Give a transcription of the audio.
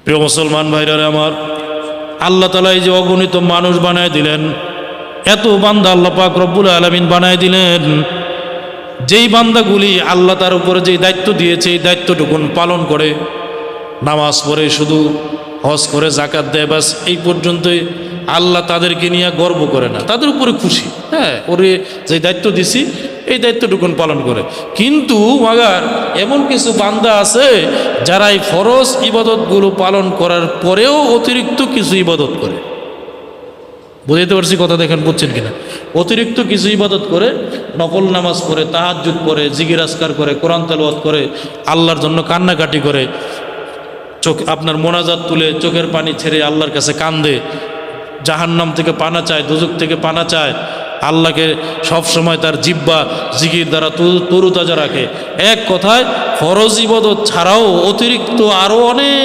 প্রিয় মুসলমান ভাইরা আমার, আল্লাহ তাআলা এই যে অগণিত মানুষ বানায় দিলেন, এত বান্দা আল্লাহ পাক রব্বুল আলামিন বানায় দিলেন, যেই বান্দাগুলি আল্লাহ তার উপরে যে দায়িত্ব দিয়েছে এই দায়িত্বটুকুন পালন করে, নামাজ পড়ে, শুধু হজ করে, জাকাত দেয়, বাস এই পর্যন্তই, আল্লাহ তাদেরকে নিয়ে গর্ব করে না, তাদের উপরে খুশি। হ্যাঁ, ওরে যে দায়িত্ব দিছি এই দায়িত্বটুকুন পালন করে। কিন্তু মাগার এমন কিছু বান্দা আছে যারা এই ফরজ ইবাদতগুলো পালন করার পরেও অতিরিক্ত কিছু ইবাদত করে। বুঝতে পারছি কথা? দেখেন বুঝছেন কিনা? অতিরিক্ত কিছু ইবাদত করে, নফল নামাজ পড়ে, তাহাজ্জুদ করে, জিকির আজকার করে, কোরআন তেলাওয়াত করে, আল্লাহর জন্য কান্নাকাটি করে, চোখ আপনার মোনাজাত তুলে চোখের পানি ছেড়ে আল্লাহর কাছে কান্দে, জাহান্নাম থেকে পানা চায়, দুজক থেকে পানা চায়, আল্লাহকে সব সময় তার জিহ্বা জিকির দ্বারা তরুতাজা রাখে। এক কথায় ফরজ ইবাদত ছাড়াও অতিরিক্ত আরো অনেক